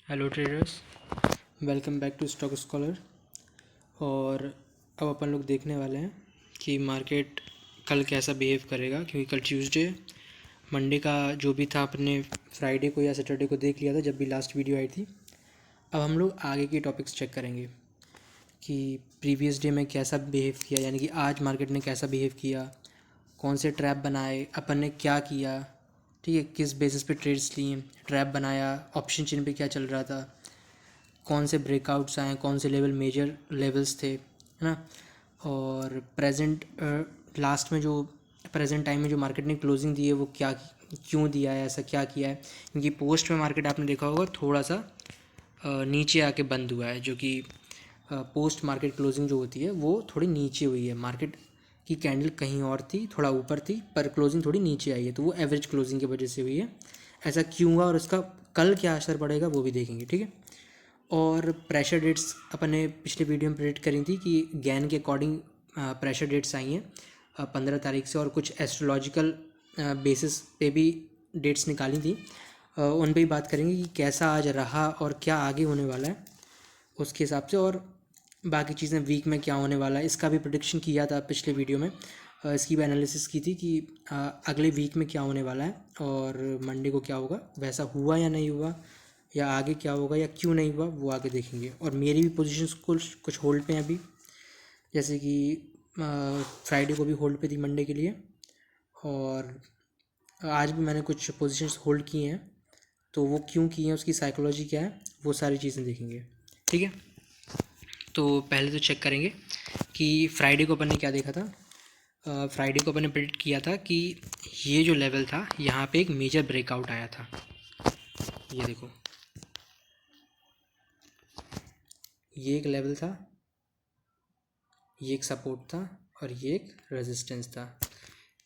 Hello traders, welcome back to stock scholar. और अब अपन लोग देखने वाले हैं कि मार्केट कल कैसा बिहेव करेगा, क्योंकि कल ट्यूसडे है। मंडे का जो भी था अपने फ्राइडे को या सैटरडे को देख लिया था जब भी लास्ट वीडियो आई थी। अब हम लोग आगे की टॉपिक्स चेक करेंगे कि प्रीवियस डे में कैसा बिहेव किया, यानी कि आज मार्केट ने कैसा बिहेव किया, कौन से ट्रैप बनाए, अपन ने क्या किया, ठीक है, किस बेसिस पे ट्रेड्स लिए, ट्रैप बनाया, ऑप्शन चेन पे क्या चल रहा था, कौन से ब्रेकआउट्स आए, कौन से लेवल मेजर लेवल्स थे, है ना। और प्रेजेंट लास्ट में जो प्रेजेंट टाइम में जो मार्केट ने क्लोजिंग दी है वो क्या, क्यों दिया है, ऐसा क्या किया है। क्योंकि पोस्ट में मार्केट आपने देखा होगा थोड़ा सा नीचे आके बंद हुआ है, जो कि पोस्ट मार्केट क्लोजिंग जो होती है वो थोड़ी नीचे हुई है। मार्केट की कैंडल कहीं और थी, थोड़ा ऊपर थी, पर क्लोजिंग थोड़ी नीचे आई है, तो वो एवरेज क्लोजिंग की वजह से हुई है। ऐसा क्यों हुआ और उसका कल क्या असर पड़ेगा वो भी देखेंगे, ठीक है। और प्रेशर डेट्स अपन ने पिछले वीडियो में प्रेडिक्ट करी थी कि गैन के अकॉर्डिंग प्रेशर डेट्स आई हैं 15 तारीख से, और कुछ एस्ट्रोलॉजिकल बेसिस पे भी डेट्स निकाली थी। उन पे ही बात करेंगे कि कैसा आज रहा और क्या आगे होने वाला है उसके हिसाब से, और बाकी चीज़ें वीक में क्या होने वाला है इसका भी प्रोडिक्शन किया था पिछले वीडियो में। इसकी भी एनालिसिस की थी कि अगले वीक में क्या होने वाला है और मंडे को क्या होगा, वैसा हुआ या नहीं हुआ, या आगे क्या होगा या क्यों नहीं हुआ वो आगे देखेंगे। और मेरी भी पोजीशंस कुछ होल्ड पे हैं अभी, जैसे कि फ्राइडे को भी होल्ड पे थी मंडे के लिए, और आज भी मैंने कुछ पोजीशंस होल्ड की हैं। तो वो क्यों की हैं, उसकी साइकोलॉजी क्या है, वो सारी चीज़ें देखेंगे, ठीक है। तो पहले तो चेक करेंगे कि फ्राइडे को अपन ने क्या देखा था। फ्राइडे को अपन ने प्रेडिक्ट किया था कि ये जो लेवल था यहाँ पे एक मेजर ब्रेकआउट आया था। ये देखो, ये एक लेवल था, ये एक सपोर्ट था और ये एक रेजिस्टेंस था।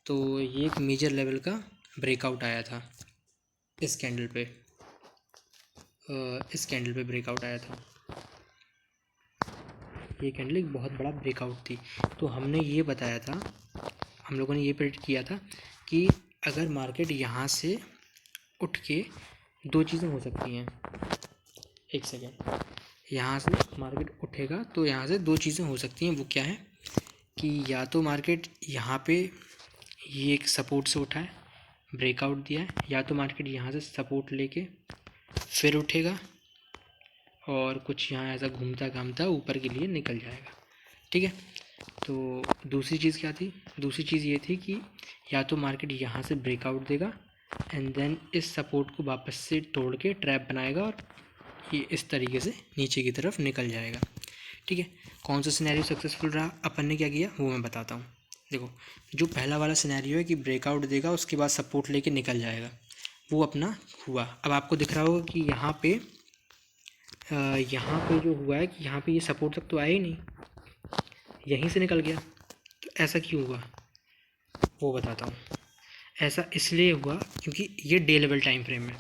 तो ये एक मेजर लेवल का ब्रेकआउट आया था इस कैंडल पे, ब्रेकआउट आया था। ये कैंडल एक बहुत बड़ा ब्रेकआउट थी। तो हमने ये बताया था, हम लोगों ने ये प्रेडिक्ट किया था कि अगर मार्केट यहाँ से उठ के दो चीज़ें हो सकती हैं। एक सेकेंड, यहाँ से मार्केट उठेगा तो यहाँ से दो चीज़ें हो सकती हैं। वो क्या है कि या तो मार्केट यहाँ पे ये एक सपोर्ट से उठा है, ब्रेकआउट दिया है, या तो मार्केट यहाँ से सपोर्ट लेके फिर उठेगा और कुछ यहाँ ऐसा घूमता घामता ऊपर के लिए निकल जाएगा, ठीक है। तो दूसरी चीज़ क्या थी, दूसरी चीज़ ये थी कि या तो मार्केट यहाँ से ब्रेकआउट देगा एंड देन इस सपोर्ट को वापस से तोड़ के ट्रैप बनाएगा और ये इस तरीके से नीचे की तरफ निकल जाएगा, ठीक है। कौन सा सिनेरियो सक्सेसफुल रहा, अपन ने क्या किया वो मैं बताता हूँ। देखो, जो पहला वाला सिनेरियो है कि ब्रेकआउट देगा उसके बाद सपोर्ट लेके निकल जाएगा, वो अपना हुआ। अब आपको दिख रहा होगा कि यहाँ पे जो हुआ है कि यहाँ पे ये सपोर्ट तक तो आया ही नहीं, यहीं से निकल गया। तो ऐसा क्यों हुआ वो बताता हूँ। ऐसा इसलिए हुआ क्योंकि ये डे लेवल टाइम फ्रेम है।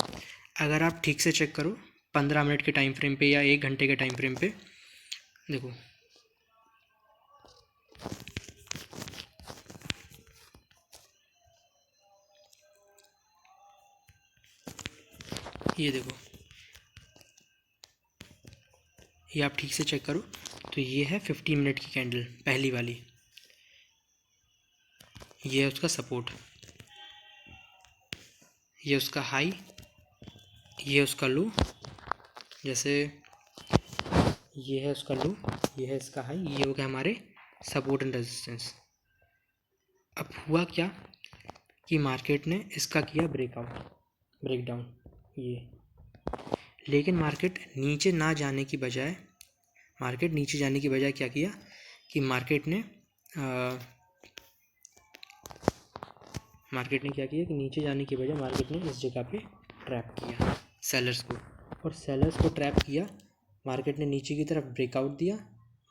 अगर आप ठीक से चेक करो 15 मिनट के टाइम फ्रेम पे या 1 घंटे के टाइम फ्रेम पे, देखो ये देखो, ये आप ठीक से चेक करो तो ये है 15 मिनट की कैंडल पहली वाली, ये है उसका सपोर्ट, ये उसका हाई, ये उसका लो, जैसे ये है उसका लो, ये है इसका हाई, ये हो गया हमारे सपोर्ट एंड रेजिस्टेंस। अब हुआ क्या कि मार्केट ने इसका किया ब्रेकडाउन ये, लेकिन मार्केट नीचे जाने की बजाय क्या किया कि मार्केट ने क्या किया कि नीचे जाने की बजाय मार्केट ने इस जगह पे ट्रैप किया सेलर्स को, और सेलर्स को ट्रैप किया। मार्केट ने नीचे की तरफ ब्रेकआउट दिया,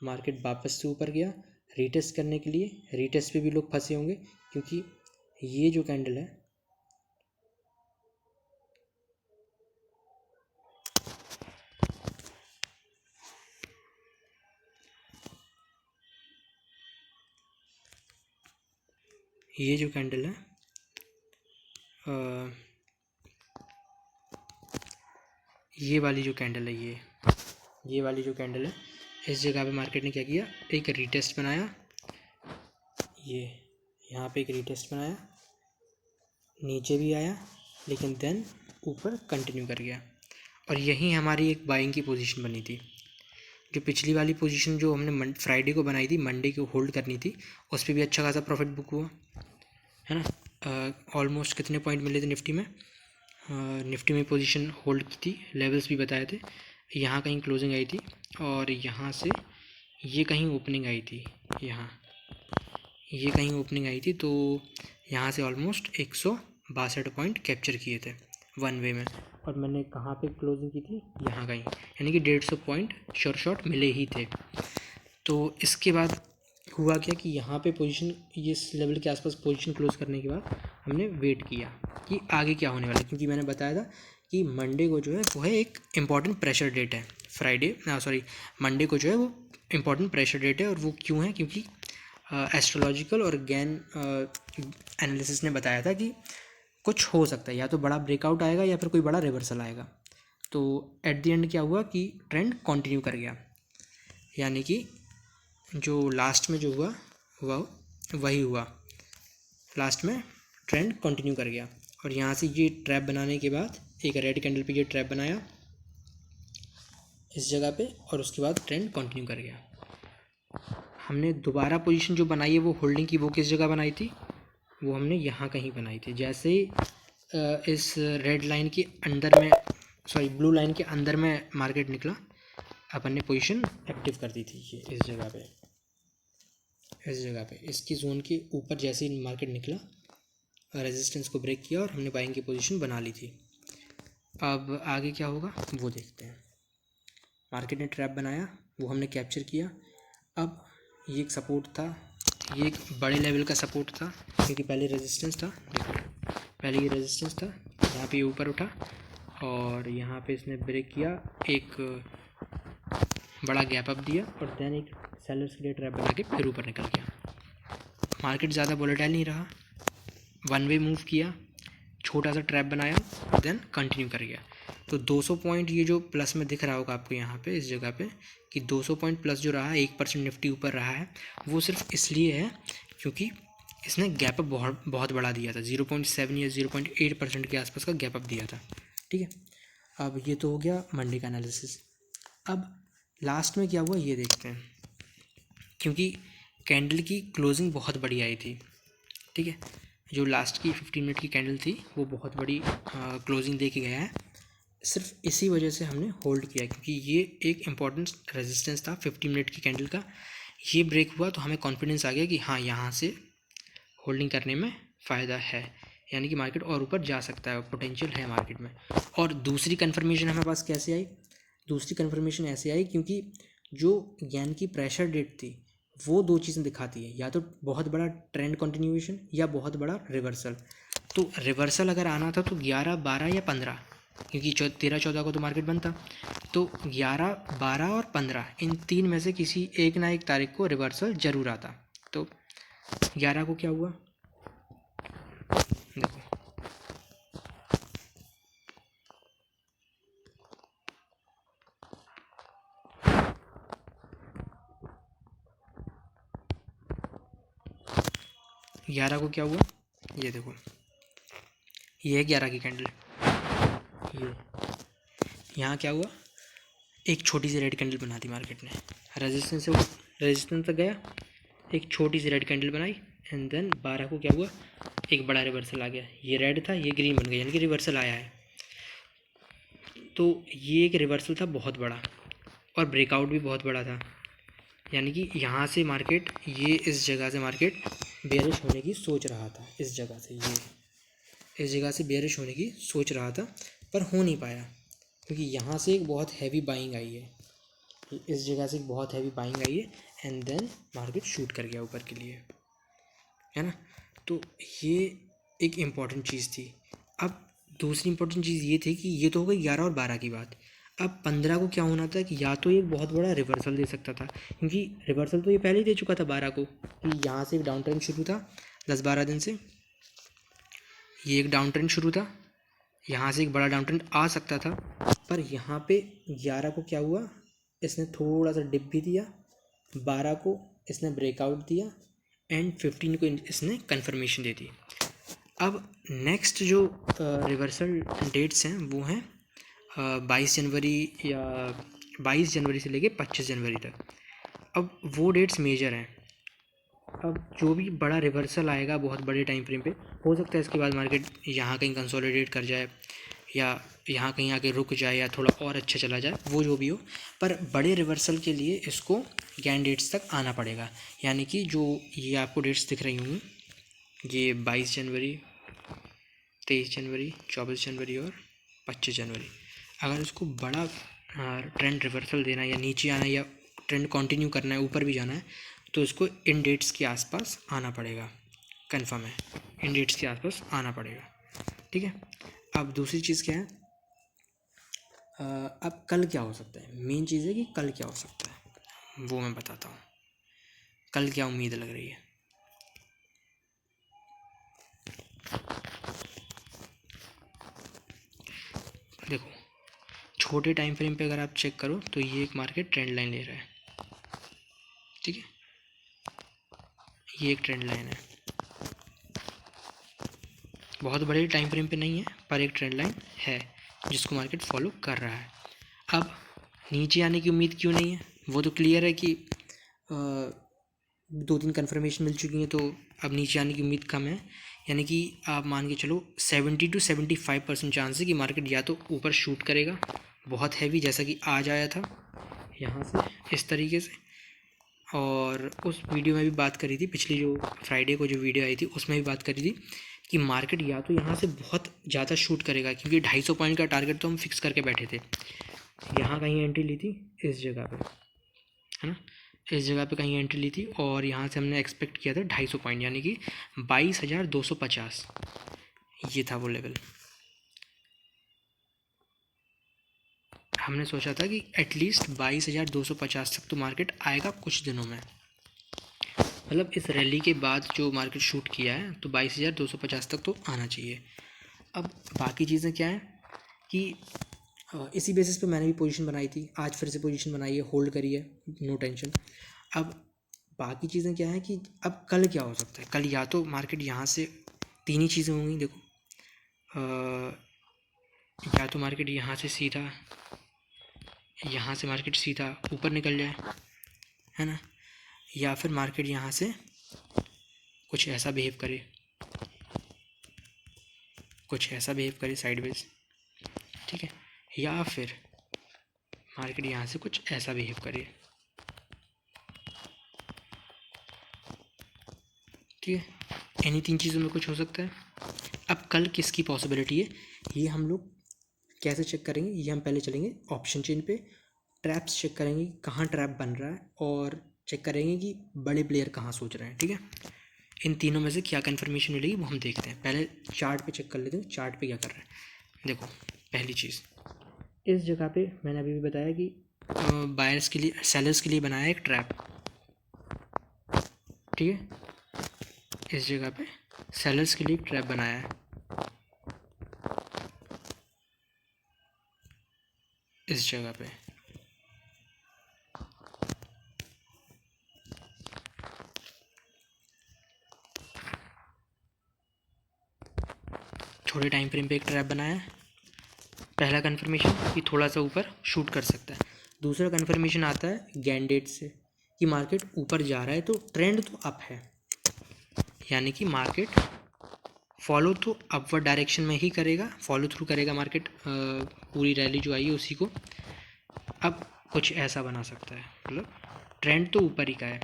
मार्केट वापस से ऊपर गया रीटेस्ट करने के लिए। रीटेस्ट पे भी लोग फंसे होंगे क्योंकि ये जो कैंडल है, ये जो कैंडल है ये वाली जो कैंडल है, ये वाली जो कैंडल है, इस जगह पे मार्केट ने क्या किया, एक रीटेस्ट बनाया, ये यहाँ पे एक रीटेस्ट बनाया, नीचे भी आया, लेकिन देन ऊपर कंटिन्यू कर गया, और यहीं हमारी एक बाइंग की पोजीशन बनी थी। जो पिछली वाली पोजीशन जो हमने फ्राइडे को बनाई थी, मंडे को होल्ड करनी थी, उस पर भी अच्छा खासा प्रॉफिट बुक हुआ है ना। ऑलमोस्ट कितने पॉइंट मिले थे निफ्टी में, निफ्टी में पोजीशन होल्ड की थी, लेवल्स भी बताए थे, यहाँ कहीं क्लोजिंग आई थी और यहाँ से ये कहीं ओपनिंग आई थी, यहाँ ये कहीं ओपनिंग आई थी, तो यहाँ से ऑलमोस्ट 162 पॉइंट कैप्चर किए थे वन वे में, और मैंने कहाँ पे क्लोजिंग की थी, यहाँ कहीं, यानी कि 150 पॉइंट शॉर्ट मिले ही थे। तो इसके बाद हुआ क्या कि यहाँ पे पोजीशन, इस लेवल के आसपास पोजीशन क्लोज करने के बाद हमने वेट किया कि आगे क्या होने वाला है, क्योंकि मैंने बताया था कि मंडे को जो है वो है एक इम्पॉर्टेंट प्रेशर डेट है, मंडे को जो है वो इम्पॉर्टेंट प्रेशर डेट है, और वो क्यों है, क्योंकि एस्ट्रोलॉजिकल और गैन एनालिसिस ने बताया था कि कुछ हो सकता है, या तो बड़ा ब्रेकआउट आएगा या फिर कोई बड़ा रिवर्सल आएगा। तो एट द एंड क्या हुआ कि ट्रेंड कंटिन्यू कर गया, यानी कि जो लास्ट में जो हुआ वही हुआ, लास्ट में ट्रेंड कंटिन्यू कर गया, और यहाँ से ये ट्रैप बनाने के बाद एक रेड कैंडल पे ये ट्रैप बनाया इस जगह पे, और उसके बाद ट्रेंड कंटिन्यू कर गया। हमने दोबारा पोजीशन जो बनाई है वो होल्डिंग की, वो किस जगह बनाई थी, वो हमने यहाँ कहीं बनाई थी। जैसे ही इस रेड लाइन के अंदर में, ब्लू लाइन के अंदर में मार्केट निकला, अपन ने पोजीशन एक्टिव कर दी थी। ये इस जगह पे इसकी जोन के ऊपर जैसे ही मार्केट निकला, रेजिस्टेंस को ब्रेक किया और हमने बाइंग की पोजीशन बना ली थी। अब आगे क्या होगा वो देखते हैं। मार्केट ने ट्रैप बनाया, वो हमने कैप्चर किया। अब ये एक सपोर्ट था, ये एक बड़े लेवल का सपोर्ट था, क्योंकि पहले रेजिस्टेंस था, देखो पहले ये रेजिस्टेंस था, यहाँ पे ऊपर उठा और यहाँ पे इसने ब्रेक किया, एक बड़ा गैप अप दिया, और देन एक सेलर्स के लिए ट्रैप बना के फिर ऊपर निकल गया। मार्केट ज़्यादा वोलेटाइल नहीं रहा, वन वे मूव किया, छोटा सा ट्रैप बनाया, देन कंटिन्यू कर गया। तो 200 पॉइंट ये जो प्लस में दिख रहा होगा आपको यहाँ पे इस जगह पे कि 200 पॉइंट प्लस जो रहा है, 1% निफ्टी ऊपर रहा है, वो सिर्फ इसलिए है क्योंकि इसने गैप अप बहुत बड़ा दिया था, 0.7 या 0.8% के आसपास का गैप अप दिया था। ठीक है, अब ये तो हो गया मंडे का एनालिसिस। अब लास्ट में क्या हुआ ये देखते हैं, क्योंकि कैंडल की क्लोजिंग बहुत बड़ी आई थी। ठीक है, जो लास्ट की 15 मिनट की कैंडल थी वो बहुत बड़ी क्लोजिंग दे के गया है। सिर्फ इसी वजह से हमने होल्ड किया, क्योंकि ये एक इम्पॉर्टेंट रेजिस्टेंस था 15 मिनट की कैंडल का। ये ब्रेक हुआ तो हमें कॉन्फिडेंस आ गया कि हाँ, यहाँ से होल्डिंग करने में फ़ायदा है, यानी कि मार्केट और ऊपर जा सकता है, पोटेंशियल है मार्केट में। और दूसरी कन्फर्मेशन हमारे पास कैसे आई, दूसरी कन्फर्मेशन ऐसे आई क्योंकि जो ज्ञान की प्रेशर डेट थी वो दो चीज़ें दिखाती है, या तो बहुत बड़ा ट्रेंड कंटिन्यूएशन या बहुत बड़ा रिवर्सल। तो रिवर्सल अगर आना था तो 11, 12 या 15, क्योंकि 13, 14 को तो मार्केट बंद था, तो 11, 12 और 15 इन तीन में से किसी एक ना एक तारीख को रिवर्सल जरूर आता। तो 11 को क्या हुआ देखो, ग्यारह को क्या हुआ, ये देखो, ये है 11 की कैंडल। ये यहाँ क्या हुआ, एक छोटी सी रेड कैंडल बना दी मार्केट ने, रेजिस्टेंस तक गया, एक छोटी सी रेड कैंडल बनाई, एंड देन 12 को क्या हुआ, एक बड़ा रिवर्सल आ गया। ये रेड था, ये ग्रीन बन गया, यानी कि रिवर्सल आया है। तो ये एक रिवर्सल था बहुत बड़ा, और ब्रेकआउट भी बहुत बड़ा था, यानी कि यहाँ से मार्केट, ये इस जगह से मार्केट बेयरिश होने की सोच रहा था, इस जगह से बेयरिश होने की सोच रहा था, पर हो नहीं पाया, क्योंकि यहाँ से एक बहुत हैवी बाइंग आई है, इस जगह से एक बहुत हैवी बाइंग आई है, एंड देन मार्केट शूट कर गया ऊपर के लिए, है ना। तो ये एक इम्पॉर्टेंट चीज़ थी। अब दूसरी इम्पॉर्टेंट चीज़ ये थी कि ये तो हो गई 11 और 12 की बात। अब 15 को क्या होना था कि या तो एक बहुत बड़ा रिवर्सल दे सकता था, क्योंकि रिवर्सल तो ये पहले ही दे चुका था 12 को, कि यहाँ से एक डाउन ट्रेंड शुरू था 10-12 दिन से, ये एक डाउन ट्रेंड शुरू था, यहाँ से एक बड़ा डाउन ट्रेंड आ सकता था, पर यहाँ पे 11 को क्या हुआ, इसने थोड़ा सा डिप भी दिया, 12 को इसने ब्रेकआउट दिया एंड 15 को इसने कंफर्मेशन दे दी। अब नेक्स्ट जो रिवर्सल डेट्स हैं वो हैं 22 जनवरी या 22 जनवरी से लेके 25 जनवरी तक। अब वो डेट्स मेजर हैं। अब जो भी बड़ा रिवर्सल आएगा बहुत बड़े टाइम फ्रेम पे, हो सकता है इसके बाद मार्केट यहाँ कहीं कंसोलिडेट कर जाए या यहाँ कहीं आके रुक जाए या थोड़ा और अच्छा चला जाए, वो जो भी हो, पर बड़े रिवर्सल के लिए इसको गैन डेट्स तक आना पड़ेगा। यानी कि जो ये आपको डेट्स दिख रही होंगी, ये 22 जनवरी, 23 जनवरी, 24 जनवरी और 25 जनवरी। अगर इसको बड़ा ट्रेंड रिवर्सल देना है या नीचे आना है या ट्रेंड कंटिन्यू करना है, ऊपर भी जाना है, तो इसको इन डेट्स के आसपास आना पड़ेगा। कंफर्म है, इन डेट्स के आसपास आना पड़ेगा। ठीक है। अब दूसरी चीज़ क्या है, अब कल क्या हो सकता है, मेन चीज़ है कि कल क्या हो सकता है वो मैं बताता हूँ। कल क्या उम्मीद लग रही है। देखो, छोटे टाइम फ्रेम पे अगर आप चेक करो तो ये एक मार्केट ट्रेंड लाइन ले रहा है। ठीक है, ये एक ट्रेंड लाइन है, बहुत बड़े टाइम फ्रेम पे नहीं है पर एक ट्रेंड लाइन है जिसको मार्केट फॉलो कर रहा है। अब नीचे आने की उम्मीद क्यों नहीं है, वो तो क्लियर है कि 2-3 कन्फर्मेशन मिल चुकी हैं, तो अब नीचे आने की उम्मीद कम है। यानी कि आप मान के चलो 70 to 75% चांस है कि मार्केट या तो ऊपर शूट करेगा बहुत हैवी, जैसा कि आज आया था यहाँ से इस तरीके से। और उस वीडियो में भी बात करी थी, पिछली जो फ्राइडे को जो वीडियो आई थी उसमें भी बात करी थी कि मार्केट या तो यहाँ से बहुत ज़्यादा शूट करेगा, क्योंकि 250 पॉइंट का टारगेट तो हम फिक्स करके बैठे थे। यहाँ कहीं एंट्री ली थी इस जगह पे, है ना, इस जगह पे कहीं एंट्री ली थी और यहाँ से हमने एक्सपेक्ट किया था 250 पॉइंट, यानी कि 22,250 ये था वो लेवल। हमने सोचा था कि एटलीस्ट 22,250 तक तो मार्केट आएगा कुछ दिनों में, मतलब इस रैली के बाद जो मार्केट शूट किया है तो 22,250 तक तो आना चाहिए। अब बाकी चीज़ें क्या है कि इसी बेसिस पे मैंने भी पोजीशन बनाई थी, आज फिर से पोजीशन बनाई है, होल्ड करी है, नो टेंशन। अब बाकी चीज़ें क्या है कि अब कल क्या हो सकता है, कल या तो मार्केट यहाँ से 3 ही चीज़ें होंगी। देखो, या तो मार्केट यहाँ से सीधा, यहाँ से मार्केट सीधा ऊपर निकल जाए, है ना, या फिर मार्केट यहाँ से कुछ ऐसा बिहेव करे, कुछ ऐसा बिहेव करे साइडवेज। ठीक है, या फिर मार्केट यहाँ से कुछ ऐसा बिहेव करे। ठीक है, इन्हीं 3 चीज़ों में कुछ हो सकता है। अब कल किसकी पॉसिबिलिटी है, ये हम लोग कैसे चेक करेंगे, ये हम पहले चलेंगे ऑप्शन चेन पे, ट्रैप्स चेक करेंगे कहाँ ट्रैप बन रहा है, और चेक करेंगे कि बड़े प्लेयर कहाँ सोच रहे हैं। ठीक है, इन तीनों में से क्या कन्फर्मेशन मिलेगी वो हम देखते हैं। पहले चार्ट पे चेक कर लेते हैं, चार्ट पे क्या कर रहा है। देखो, पहली चीज़ इस जगह पे मैंने अभी भी बताया कि बायर्स के लिए, सेलर्स के लिए बनाया एक ट्रैप। ठीक है, इस जगह पे सेलर्स के लिए एक ट्रैप बनाया है, इस जगह पे। छोटे टाइम फ्रेम पे एक ट्रैप बनाया है। पहला कन्फर्मेशन कि थोड़ा सा ऊपर शूट कर सकता है। दूसरा कन्फर्मेशन आता है गैंडेट से कि मार्केट ऊपर जा रहा है, तो ट्रेंड तो अप है, यानी कि मार्केट फॉलो तो अपवर्ड डायरेक्शन में ही करेगा, फॉलो थ्रू करेगा मार्केट पूरी रैली जो आई है उसी को। अब कुछ ऐसा बना सकता है, मतलब ट्रेंड तो ऊपर ही का है,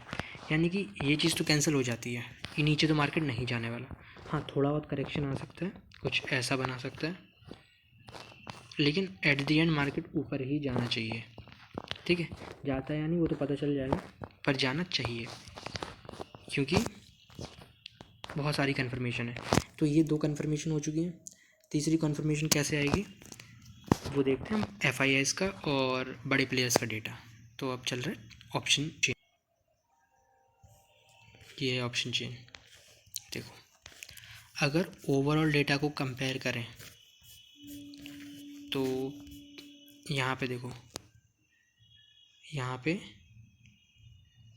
यानी कि ये चीज़ तो कैंसिल हो जाती है कि नीचे तो मार्केट नहीं जाने वाला। हाँ, थोड़ा बहुत करेक्शन आ सकता है, कुछ ऐसा बना सकता है, लेकिन एट द एंड मार्केट ऊपर ही जाना चाहिए। ठीक है, जाता है या नहीं वो तो पता चल जाएगा, पर जाना चाहिए क्योंकि बहुत सारी कन्फर्मेशन है। तो ये 2 कन्फर्मेशन हो चुकी हैं। तीसरी कन्फर्मेशन कैसे आएगी वो देखते हैं हम, FIS का और बड़े प्लेयर्स का डेटा। तो अब चल रहा है ऑप्शन चेन, ये है ऑप्शन चेन। देखो, अगर ओवरऑल डेटा को कंपेयर करें तो यहाँ पे देखो, यहाँ पे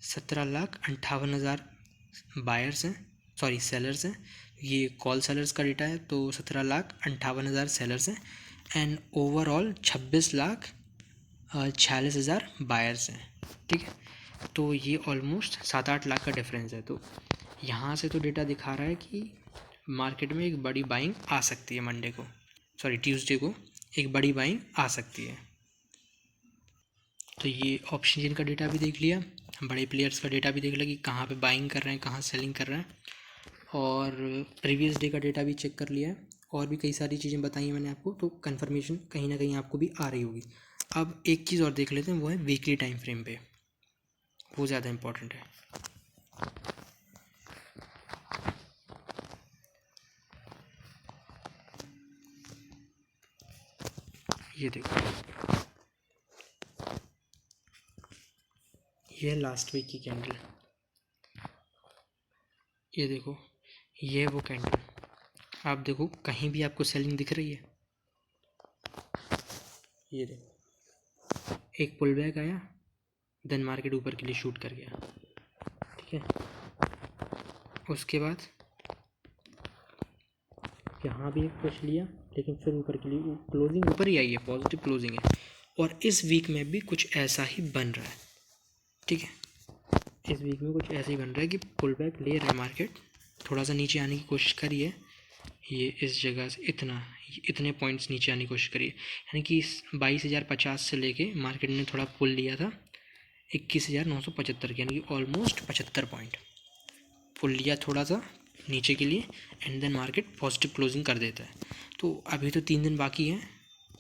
17,58,000 बायर्स हैं, सॉरी सेलर्स हैं। ये कॉल सेलर्स का डेटा है, तो 17,58,000 सेलर्स हैं एंड ओवरऑल 26,46,000 बायर्स हैं। ठीक है, तो ये ऑलमोस्ट 7-8 लाख का डिफरेंस है। तो यहाँ से तो डेटा दिखा रहा है कि मार्केट में एक बड़ी बाइंग आ सकती है मंडे को, सॉरी ट्यूसडे को एक बड़ी बाइंग आ सकती है। तो ये ऑप्शन जिनका डेटा भी देख लिया, बड़े प्लेयर्स का डेटा भी देख लिया कि कहाँ पे बाइंग कर रहे हैं, कहाँ सेलिंग कर रहे हैं, और प्रीवियस डे का डेटा भी चेक कर लिया है, और भी कई सारी चीज़ें बताई हैं मैंने आपको, तो कंफर्मेशन कहीं ना कहीं आपको भी आ रही होगी। अब एक चीज़ और देख लेते हैं, वो है वीकली टाइम फ्रेम पे, वो ज़्यादा इम्पोर्टेंट है। ये देखो, ये है लास्ट वीक की कैंडल। ये देखो, ये वो कैंडल, आप देखो कहीं भी आपको सेलिंग दिख रही है? ये देखो, एक पुल बैक आया, देन मार्केट ऊपर के लिए शूट कर गया। ठीक है, उसके बाद यहाँ भी एक पुश लिया, लेकिन फिर ऊपर के लिए क्लोजिंग ऊपर ही आई है, पॉजिटिव क्लोजिंग है। और इस वीक में भी कुछ ऐसा ही बन रहा है। ठीक है, इस वीक में कुछ ऐसा ही बन रहा है कि पुल बैक ले रहा है मार्केट, थोड़ा सा नीचे आने की कोशिश करिए, ये इस जगह से इतने पॉइंट्स नीचे आने की कोशिश करिए, यानी कि 22,050 से लेके मार्केट ने थोड़ा पुल लिया था 21,975 के, यानी कि ऑलमोस्ट 75 पॉइंट पुल लिया थोड़ा सा नीचे के लिए, and then market positive closing कर देता है। तो अभी तो 3 दिन बाकी हैं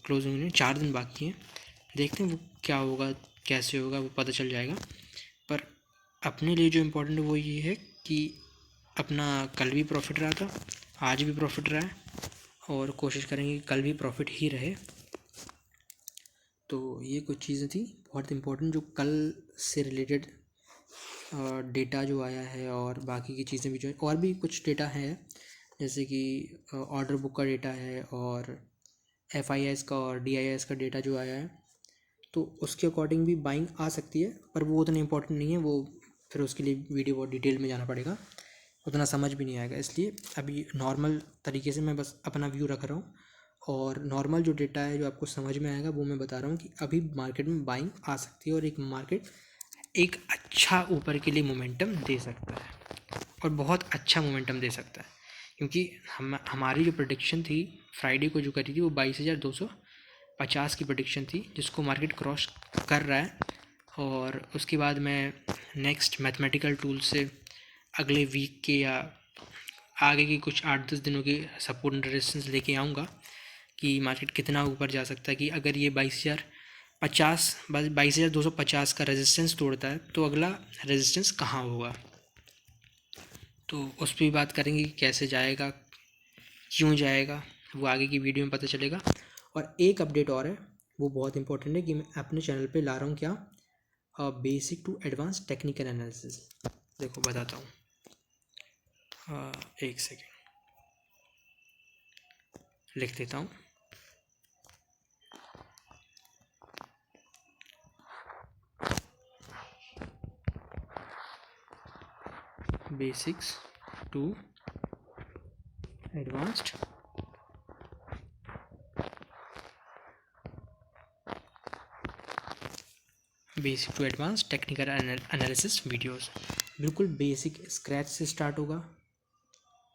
क्लोजिंग में, 4 दिन बाकी हैं, देखते हैं वो क्या होगा, कैसे होगा, वो पता चल जाएगा। पर अपने लिए जो इम्पोर्टेंट है वो ये है कि अपना कल भी प्रॉफिट रहा था, आज भी प्रॉफिट रहा है, और कोशिश करेंगे कि कल भी प्रॉफिट ही रहे। तो ये कुछ चीज़ें थी बहुत इम्पोर्टेंट जो कल से रिलेटेड डेटा जो आया है, और बाकी की चीज़ें भी जो और भी कुछ डेटा है, जैसे कि ऑर्डर बुक का डेटा है, और FIS का और DIS का डेटा जो आया है, तो उसके अकॉर्डिंग भी बाइंग आ सकती है, पर वो उतना इम्पोर्टेंट नहीं है, वो फिर उसके लिए वीडियो बहुत डिटेल में जाना पड़ेगा, उतना समझ भी नहीं आएगा। इसलिए अभी नॉर्मल तरीके से मैं बस अपना व्यू रख रहा हूँ, और नॉर्मल जो डेटा है जो आपको समझ में आएगा वो मैं बता रहा हूँ कि अभी मार्केट में बाइंग आ सकती है, और एक मार्केट एक अच्छा ऊपर के लिए मोमेंटम दे सकता है, और बहुत अच्छा मोमेंटम दे सकता है, क्योंकि हमारी जो प्रेडिक्शन थी फ्राइडे को जो करी थी वो 22,250 की प्रेडिक्शन थी, जिसको मार्केट क्रॉस कर रहा है। और उसके बाद मैं नेक्स्ट मैथमेटिकल टूल से अगले वीक के या आगे की कुछ 8-10 दिनों की सपोर्ट एंड रेजिस्टेंस लेके आऊँगा कि मार्केट कितना ऊपर जा सकता है, कि अगर ये 22,250 का रेजिस्टेंस तोड़ता है तो अगला रेजिस्टेंस कहाँ होगा, तो उस पर भी बात करेंगे कि कैसे जाएगा, क्यों जाएगा, वो आगे की वीडियो में पता चलेगा। और एक अपडेट और है, वो बहुत इंपॉर्टेंट है कि मैं अपने चैनल पे ला रहा हूँ क्या, basic to advance technical analysis. देखो बताता हूँ, एक सेकेंड लिख देता हूँ। Basics to advanced technical analysis videos. बिल्कुल बेसिक स्क्रैच से स्टार्ट होगा,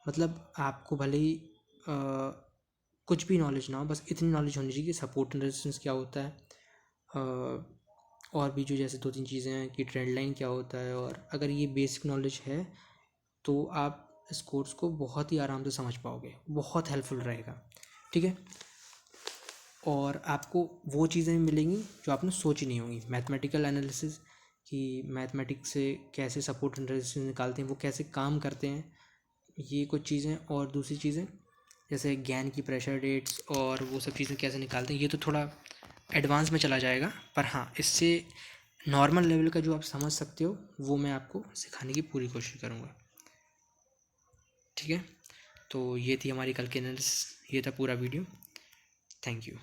मतलब आपको भले ही कुछ भी नॉलेज ना हो, बस इतनी नॉलेज होनी चाहिए कि सपोर्ट एंड रेजिस्टेंस क्या होता है, और भी जो जैसे 2-3 चीज़ें हैं कि ट्रेंड लाइन क्या होता है, और अगर ये बेसिक नॉलेज है तो आप इस कोर्स को बहुत ही आराम से समझ पाओगे, बहुत हेल्पफुल रहेगा। ठीक है, और आपको वो चीज़ें मिलेंगी जो आपने सोची नहीं होंगी, मैथमेटिकल एनालिसिस कि मैथमेटिक्स से कैसे सपोर्ट एंड रेजिस्टेंस निकालते हैं, वो कैसे काम करते हैं, ये कुछ चीज़ें। और दूसरी चीज़ें जैसे ज्ञान की प्रेशर रेट्स और वो सब चीज़ें कैसे निकालते हैं, ये तो थोड़ा एडवांस में चला जाएगा, पर हाँ इससे नॉर्मल लेवल का जो आप समझ सकते हो वो मैं आपको सिखाने की पूरी कोशिश करूँगा। ठीक है, तो ये थी हमारी कल की एनालिसिस, ये था पूरा वीडियो। Thank you.